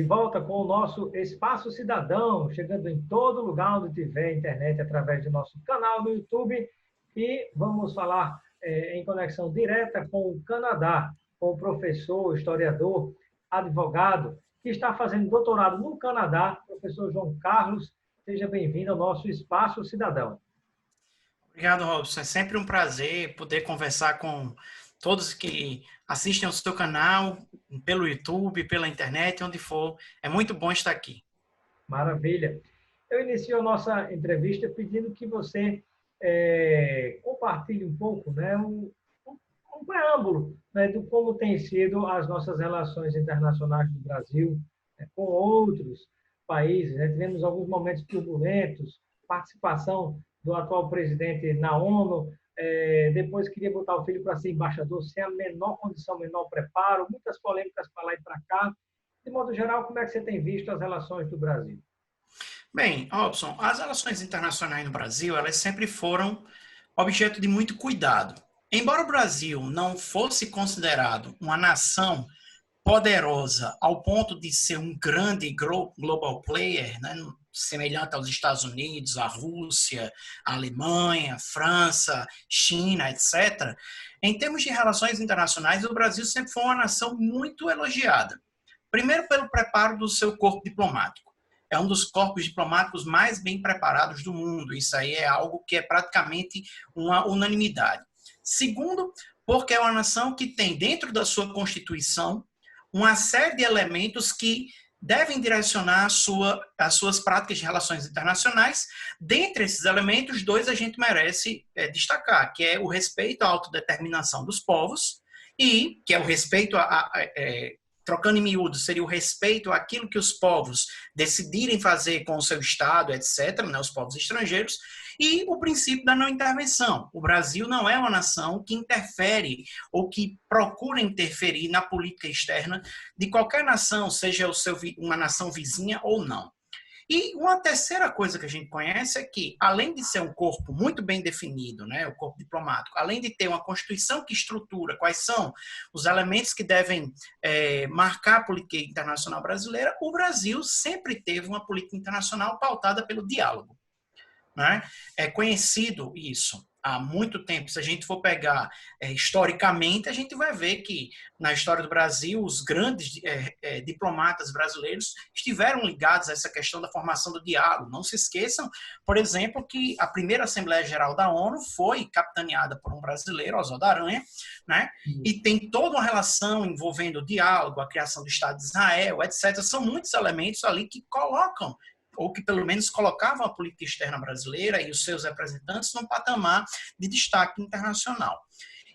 De volta com o nosso Espaço Cidadão, chegando em todo lugar onde tiver internet, através do nosso canal no YouTube. E vamos falar em conexão direta com o Canadá, com o professor, historiador, advogado, que está fazendo doutorado no Canadá, professor João Carlos. Seja bem-vindo ao nosso Espaço Cidadão. Obrigado, Robson. É sempre um prazer poder conversar com todos que assistem ao seu canal, pelo YouTube, pela internet, onde for. É muito bom estar aqui. Maravilha. Eu inicio a nossa entrevista pedindo que você compartilhe um pouco, né, um preâmbulo, né, de como têm sido as nossas relações internacionais do Brasil com outros países. Né? Tivemos alguns momentos turbulentos, participação do atual presidente na ONU, depois queria botar o filho para ser embaixador sem a menor condição, menor preparo, muitas polêmicas para lá e para cá. De modo geral, como é que você tem visto as relações do Brasil? Bem, Robson, as relações internacionais no Brasil, elas sempre foram objeto de muito cuidado. Embora o Brasil não fosse considerado uma nação poderosa ao ponto de ser um grande global player, né, semelhante aos Estados Unidos, a Rússia, a Alemanha, a França, China, etc., em termos de relações internacionais, o Brasil sempre foi uma nação muito elogiada. Primeiro, pelo preparo do seu corpo diplomático. É um dos corpos diplomáticos mais bem preparados do mundo. Isso aí é algo que é praticamente uma unanimidade. Segundo, porque é uma nação que tem dentro da sua Constituição uma série de elementos que devem direcionar as suas práticas de relações internacionais. Dentre esses elementos, dois a gente merece destacar, que é o respeito à autodeterminação dos povos e que é o respeito trocando em miúdos, seria o respeito àquilo que os povos decidirem fazer com o seu Estado, etc., né, os povos estrangeiros, e o princípio da não intervenção. O Brasil não é uma nação que interfere ou que procura interferir na política externa de qualquer nação, seja uma nação vizinha ou não. E uma terceira coisa que a gente conhece é que, além de ser um corpo muito bem definido, né, o corpo diplomático, além de ter uma Constituição que estrutura quais são os elementos que devem marcar a política internacional brasileira, o Brasil sempre teve uma política internacional pautada pelo diálogo. Né? É conhecido isso há muito tempo. Se a gente for pegar historicamente, a gente vai ver que na história do Brasil, os grandes diplomatas brasileiros estiveram ligados a essa questão da formação do diálogo. Não se esqueçam, por exemplo, que a primeira Assembleia Geral da ONU foi capitaneada por um brasileiro, Oswaldo Aranha, né? E tem toda uma relação envolvendo o diálogo, a criação do Estado de Israel, etc. São muitos elementos ali que colocam ou que pelo menos colocavam a política externa brasileira e os seus representantes num patamar de destaque internacional.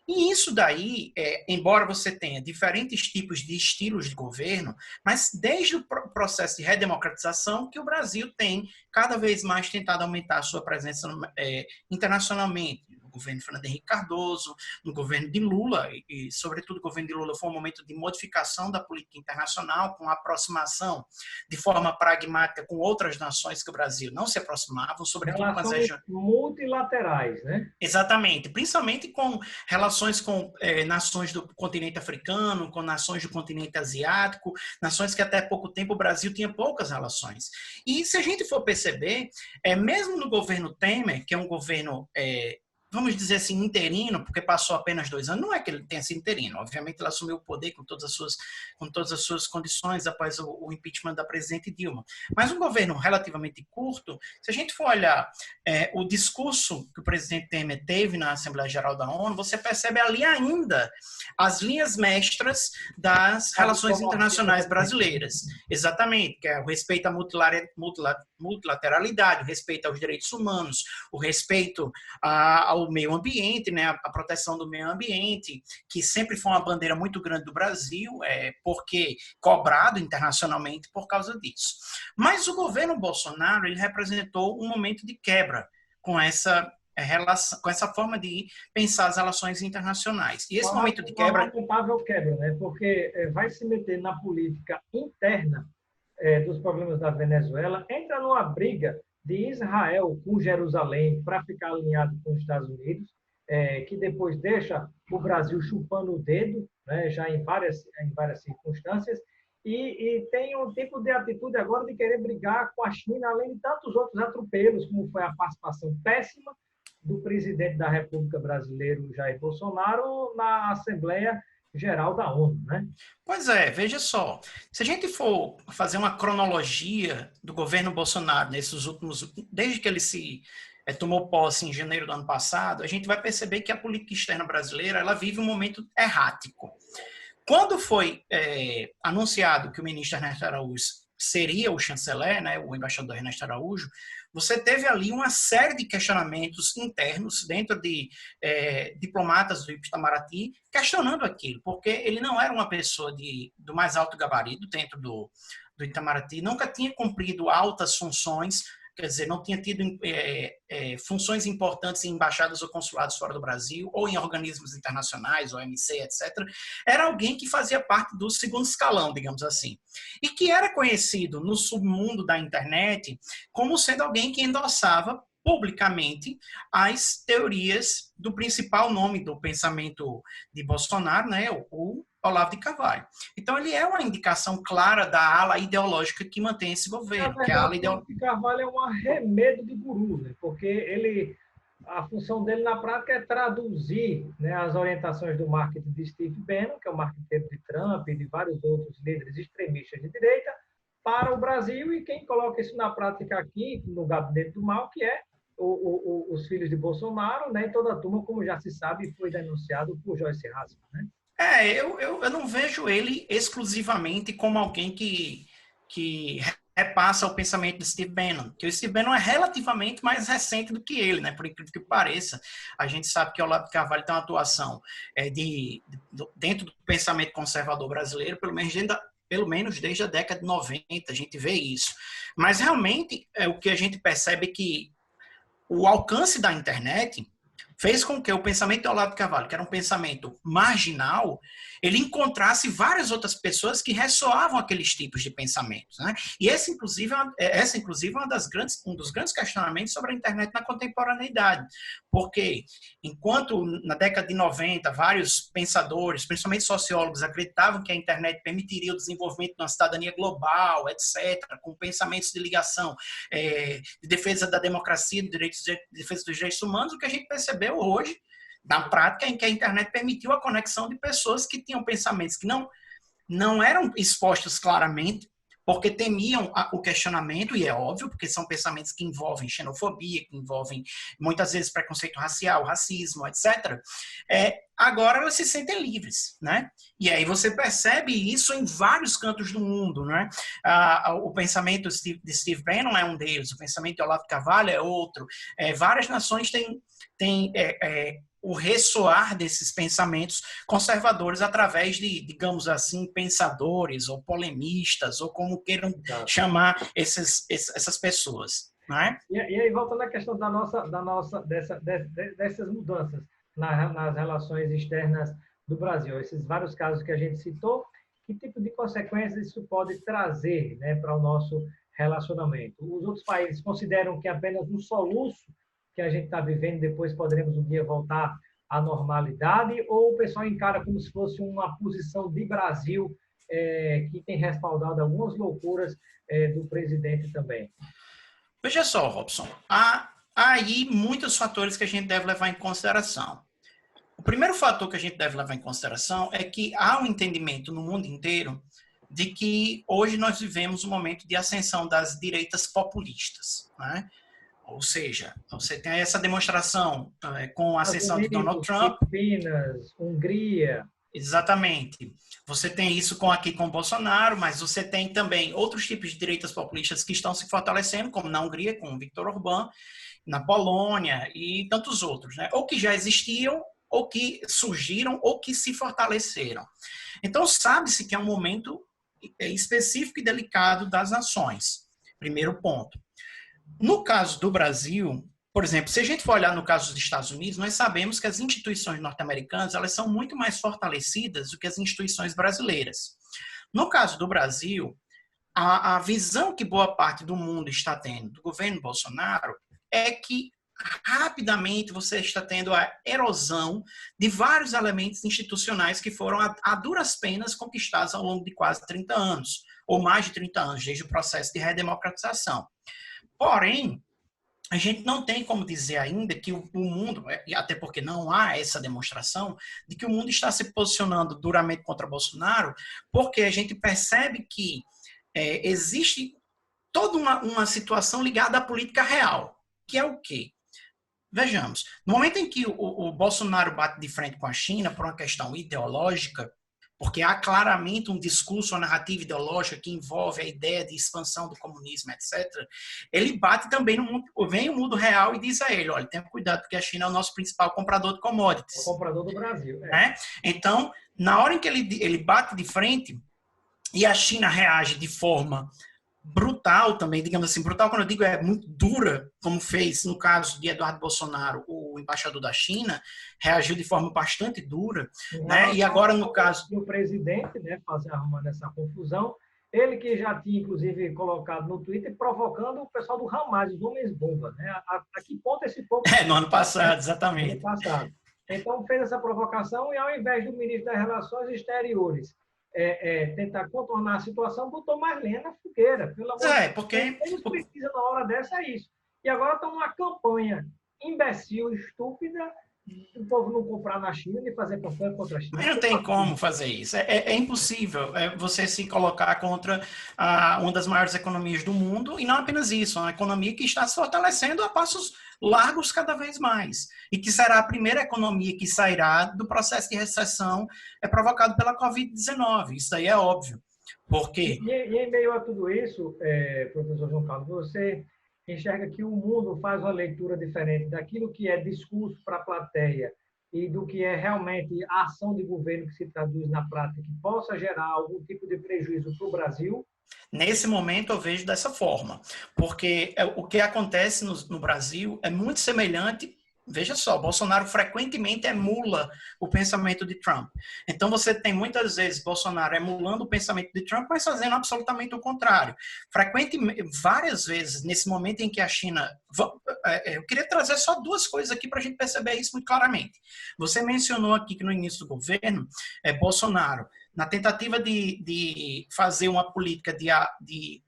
E isso daí, embora você tenha diferentes tipos de estilos de governo, mas desde o processo de redemocratização que o Brasil tem cada vez mais tentado aumentar a sua presença internacionalmente. No governo de Fernando Henrique Cardoso, no governo de Lula, e sobretudo o governo de Lula foi um momento de modificação da política internacional, com aproximação de forma pragmática com outras nações que o Brasil não se aproximavam, sobretudo com as regiões multilaterais, né? Exatamente, principalmente com relações com nações do continente africano, com nações do continente asiático, nações que até pouco tempo o Brasil tinha poucas relações. E se a gente for perceber, mesmo no governo Temer, que é um governo vamos dizer assim, interino, porque passou apenas 2 anos. Não é que ele tenha sido interino, obviamente ele assumiu o poder com todas as suas condições após o impeachment da presidente Dilma. Mas um governo relativamente curto, se a gente for olhar o discurso que o presidente Temer teve na Assembleia Geral da ONU, você percebe ali ainda as linhas mestras das relações internacionais brasileiras. Exatamente, que é o respeito à multilateralidade, o respeito aos direitos humanos, o respeito ao meio ambiente, né, a proteção do meio ambiente, que sempre foi uma bandeira muito grande do Brasil, porque cobrado internacionalmente por causa disso. Mas o governo Bolsonaro, ele representou um momento de quebra com essa relação, com essa forma de pensar as relações internacionais. E esse momento de quebra... Uma lamentável quebra, né? Porque vai se meter na política interna dos problemas da Venezuela, entra numa briga de Israel com Jerusalém para ficar alinhado com os Estados Unidos, que depois deixa o Brasil chupando o dedo, né, já em várias circunstâncias, e tem um tipo de atitude agora de querer brigar com a China, além de tantos outros atropelos, como foi a participação péssima do presidente da República Brasileira, Jair Bolsonaro, na Assembleia Geral da ONU, né? Pois é, veja só. Se a gente for fazer uma cronologia do governo Bolsonaro nesses últimos, desde que ele se tomou posse em janeiro do ano passado, a gente vai perceber que a política externa brasileira ela vive um momento errático. Quando foi anunciado que o ministro Ernesto Araújo seria o chanceler, né, o embaixador Ernesto Araújo, você teve ali uma série de questionamentos internos dentro de diplomatas do Itamaraty questionando aquilo, porque ele não era uma pessoa do mais alto gabarito dentro do Itamaraty, nunca tinha cumprido altas funções, quer dizer, não tinha tido funções importantes em embaixadas ou consulados fora do Brasil, ou em organismos internacionais, OMC, etc. Era alguém que fazia parte do segundo escalão, digamos assim. E que era conhecido no submundo da internet como sendo alguém que endossava publicamente as teorias do principal nome do pensamento de Bolsonaro, né, o Olavo de Carvalho. Então, ele é uma indicação clara da ala ideológica que mantém esse governo. Na verdade, o Olavo de Carvalho é um arremedo de guru, né? Porque a função dele na prática é traduzir, né, as orientações do marketing de Steve Bannon, que é o marketeiro de Trump e de vários outros líderes extremistas de direita, para o Brasil, e quem coloca isso na prática aqui, no gabinete do mal, que é os filhos de Bolsonaro, né, e toda a turma, como já se sabe, foi denunciado por Joyce Hasselman, né? Eu não vejo ele exclusivamente como alguém que repassa o pensamento de Steve Bannon, que o Steve Bannon é relativamente mais recente do que ele, né? Por incrível que pareça. A gente sabe que o Olavo de Carvalho tem uma atuação dentro do pensamento conservador brasileiro, pelo menos desde a década de 90, a gente vê isso. Mas realmente o que a gente percebe é que o alcance da internet fez com que o pensamento de Olavo de Carvalho, que era um pensamento marginal, ele encontrasse várias outras pessoas que ressoavam aqueles tipos de pensamentos, né? E essa, inclusive, é um dos grandes questionamentos sobre a internet na contemporaneidade. Porque, enquanto na década de 90, vários pensadores, principalmente sociólogos, acreditavam que a internet permitiria o desenvolvimento de uma cidadania global, etc., com pensamentos de ligação, de defesa da democracia, de defesa dos direitos humanos, o que a gente percebeu hoje, na prática, em que a internet permitiu a conexão de pessoas que tinham pensamentos que não eram expostos claramente, porque temiam o questionamento, e é óbvio, porque são pensamentos que envolvem xenofobia, que envolvem, muitas vezes, preconceito racial, racismo, etc. Agora elas se sentem livres, né? E aí você percebe isso em vários cantos do mundo, né? O pensamento de Steve Bannon é um deles, o pensamento de Olavo de Carvalho é outro. Várias nações têm o ressoar desses pensamentos conservadores através de, digamos assim, pensadores ou polemistas, ou como queiram chamar essas pessoas. Né? E aí, voltando à questão dessas mudanças nas relações externas do Brasil, esses vários casos que a gente citou, que tipo de consequências isso pode trazer, né, para o nosso relacionamento? Os outros países consideram que apenas um soluço que a gente está vivendo, depois poderemos um dia voltar à normalidade, ou o pessoal encara como se fosse uma posição de Brasil que tem respaldado algumas loucuras do presidente também? Veja só, Robson, há aí muitos fatores que a gente deve levar em consideração. O primeiro fator que a gente deve levar em consideração é que há um entendimento no mundo inteiro de que hoje nós vivemos um momento de ascensão das direitas populistas, né? Ou seja, você tem essa demonstração com a ascensão de Donald Trump. Filipinas, Hungria. Exatamente. Você tem isso aqui com o Bolsonaro, mas você tem também outros tipos de direitas populistas que estão se fortalecendo, como na Hungria, com o Viktor Orbán, na Polônia e tantos outros, né? Ou que já existiam, ou que surgiram, ou que se fortaleceram. Então, sabe-se que é um momento específico e delicado das nações. Primeiro ponto. No caso do Brasil, por exemplo, se a gente for olhar no caso dos Estados Unidos, nós sabemos que as instituições norte-americanas elas são muito mais fortalecidas do que as instituições brasileiras. No caso do Brasil, a visão que boa parte do mundo está tendo do governo Bolsonaro é que rapidamente você está tendo a erosão de vários elementos institucionais que foram a duras penas conquistados ao longo de quase 30 anos, ou mais de 30 anos, desde o processo de redemocratização. Porém, a gente não tem como dizer ainda que o mundo, e até porque não há essa demonstração, de que o mundo está se posicionando duramente contra Bolsonaro, porque a gente percebe que existe toda uma situação ligada à política real, que é o quê? Vejamos, no momento em que o Bolsonaro bate de frente com a China por uma questão ideológica, porque há claramente um discurso, uma narrativa ideológica que envolve a ideia de expansão do comunismo, etc., ele bate também no mundo, vem o mundo real e diz a ele, olha, tenha cuidado porque a China é o nosso principal comprador de commodities. O comprador do Brasil. Né? Então, na hora em que ele bate de frente e a China reage de forma brutal também, digamos assim, brutal quando eu digo é muito dura, como fez no caso de Eduardo Bolsonaro, o embaixador da China, reagiu de forma bastante dura, né? E agora no caso... O presidente, né, arrumando essa confusão, ele que já tinha, inclusive, colocado no Twitter, provocando o pessoal do Hamas, os homens-bomba, né? A que ponto esse povo... no ano passado, exatamente. No ano passado. Então, fez essa provocação e, ao invés do ministro das Relações Exteriores tentar contornar a situação, botou mais lenha na fogueira. Pelo amor de Deus. Porque... Eles precisam, na hora dessa, é isso. E agora estão numa campanha imbecil, estúpida, o povo não comprar na China e fazer campanha contra a China. Mas não tem como fazer isso. É impossível você se colocar contra uma das maiores economias do mundo, e não apenas isso, uma economia que está se fortalecendo a passos largos cada vez mais, e que será a primeira economia que sairá do processo de recessão provocado pela Covid-19. Isso aí é óbvio. Porque... E em meio a tudo isso, professor João Carlos, você enxerga que o mundo faz uma leitura diferente daquilo que é discurso para a plateia e do que é realmente a ação de governo que se traduz na prática, que possa gerar algum tipo de prejuízo para o Brasil? Nesse momento eu vejo dessa forma, porque o que acontece no Brasil é muito semelhante. Veja só, Bolsonaro frequentemente emula o pensamento de Trump. Então, você tem muitas vezes Bolsonaro emulando o pensamento de Trump, mas fazendo absolutamente o contrário. Frequentemente, várias vezes, nesse momento em que a China... Eu queria trazer só duas coisas aqui para a gente perceber isso muito claramente. Você mencionou aqui que no início do governo, Bolsonaro, na tentativa de fazer uma política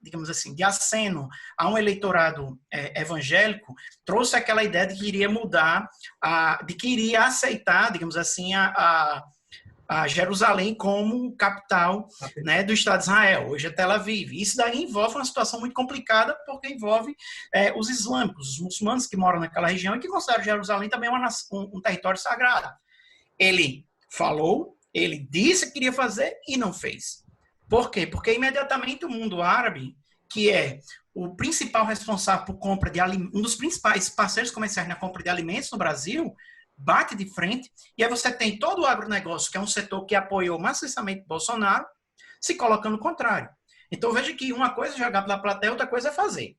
digamos assim, de aceno a um eleitorado evangélico, trouxe aquela ideia de que iria mudar, de que iria aceitar, digamos assim, a Jerusalém como capital, né, do Estado de Israel, hoje é Tel Aviv. Isso daí envolve uma situação muito complicada, porque envolve os islâmicos, os muçulmanos que moram naquela região e que consideram Jerusalém também um território sagrado. Ele falou, ele disse que queria fazer e não fez. Por quê? Porque imediatamente o mundo árabe, que é o principal responsável por compra de alimentos, um dos principais parceiros comerciais na compra de alimentos no Brasil, bate de frente, e aí você tem todo o agronegócio, que é um setor que apoiou maciçamente Bolsonaro, se colocando o contrário. Então veja que uma coisa é jogar pela plateia, outra coisa é fazer.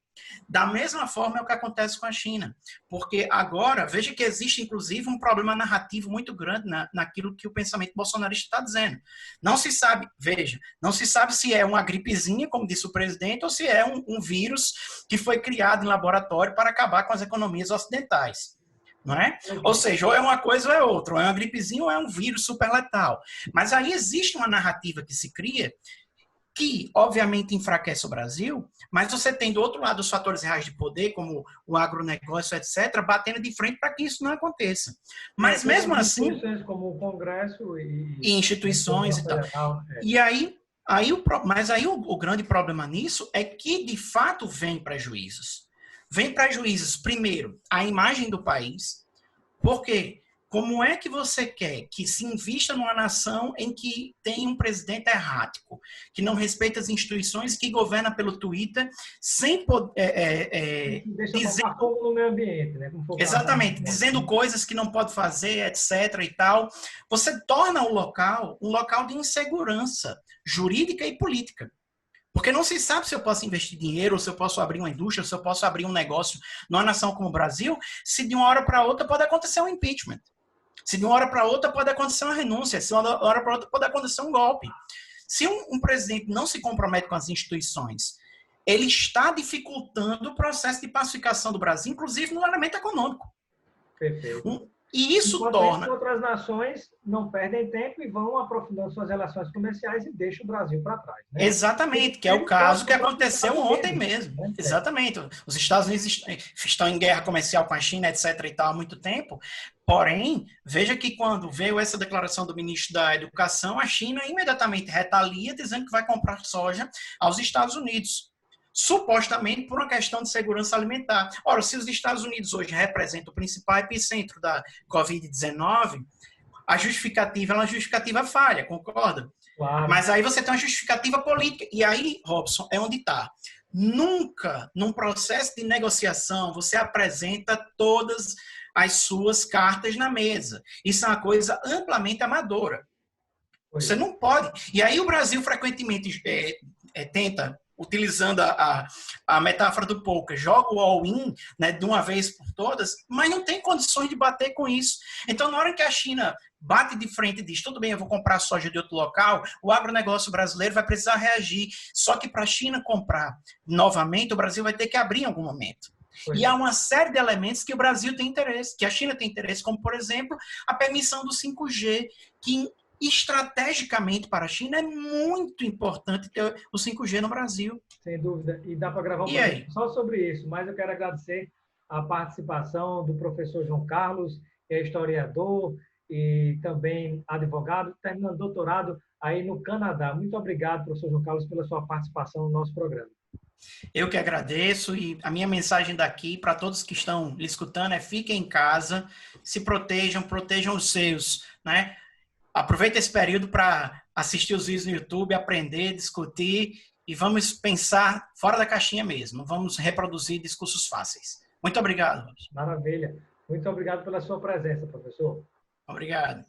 Da mesma forma é o que acontece com a China, porque agora, veja que existe inclusive um problema narrativo muito grande naquilo que o pensamento bolsonarista está dizendo. Não se sabe, veja, não se sabe se é uma gripezinha, como disse o presidente, ou se é um vírus que foi criado em laboratório para acabar com as economias ocidentais. Não é? Ou seja, ou é uma coisa ou é outra, ou é uma gripezinha ou é um vírus super letal. Mas aí existe uma narrativa que se cria que, obviamente, enfraquece o Brasil, mas você tem do outro lado os fatores reais de poder, como o agronegócio, etc., batendo de frente para que isso não aconteça. Mas mesmo assim... Instituições como o Congresso e instituições e tal. E aí o grande problema nisso é que, de fato, vem prejuízos. Vem prejuízos, primeiro, à imagem do país, porque como é que você quer que se invista numa nação em que tem um presidente errático, que não respeita as instituições, que governa pelo Twitter, sem poder... dizer fogo no meio ambiente, né? Exatamente, dizendo coisas que não pode fazer, etc. e tal. Você torna o local um local de insegurança jurídica e política. Porque não se sabe se eu posso investir dinheiro, ou se eu posso abrir uma indústria, ou se eu posso abrir um negócio numa nação como o Brasil, se de uma hora para outra pode acontecer um impeachment. Se de uma hora para outra pode acontecer uma renúncia, se de uma hora para outra pode acontecer um golpe. Se um presidente não se compromete com as instituições ele está dificultando o processo de pacificação do Brasil, inclusive no elemento econômico. Perfeito. E isso Enquanto torna... isso, outras nações não perdem tempo e vão aprofundando suas relações comerciais e deixam o Brasil para trás. Né? Exatamente, que é o caso que aconteceu ontem mesmo. Né? Exatamente. Os Estados Unidos estão em guerra comercial com a China, etc. e tal, há muito tempo. Porém, veja que quando veio essa declaração do ministro da Educação, a China imediatamente retalia, dizendo que vai comprar soja aos Estados Unidos. Supostamente por uma questão de segurança alimentar. Ora, se os Estados Unidos hoje representam o principal epicentro da Covid-19, a justificativa é uma justificativa falha, concorda? Claro. Mas aí você tem uma justificativa política. E aí, Robson, é onde está. Nunca, num processo de negociação, você apresenta todas as suas cartas na mesa. Isso é uma coisa amplamente amadora. Você não pode. E aí o Brasil frequentemente tenta, utilizando a metáfora do poker, joga o all-in, né, de uma vez por todas, mas não tem condições de bater com isso. Então, na hora que a China bate de frente e diz, tudo bem, eu vou comprar soja de outro local, o agronegócio brasileiro vai precisar reagir. Só que para a China comprar novamente, o Brasil vai ter que abrir em algum momento. E há uma série de elementos que o Brasil tem interesse, que a China tem interesse, como, por exemplo, a permissão do 5G, que estrategicamente para a China é muito importante ter o 5G no Brasil. Sem dúvida. E dá para gravar um programa só sobre isso, mas eu quero agradecer a participação do professor João Carlos, que é historiador e também advogado, terminando doutorado aí no Canadá. Muito obrigado, professor João Carlos, pela sua participação no nosso programa. Eu que agradeço, e a minha mensagem daqui para todos que estão escutando é: fiquem em casa, se protejam, protejam os seus, né? Aproveita esse período para assistir os vídeos no YouTube, aprender, discutir e vamos pensar fora da caixinha mesmo. Vamos reproduzir discursos fáceis. Muito obrigado. Maravilha. Muito obrigado pela sua presença, professor. Obrigado.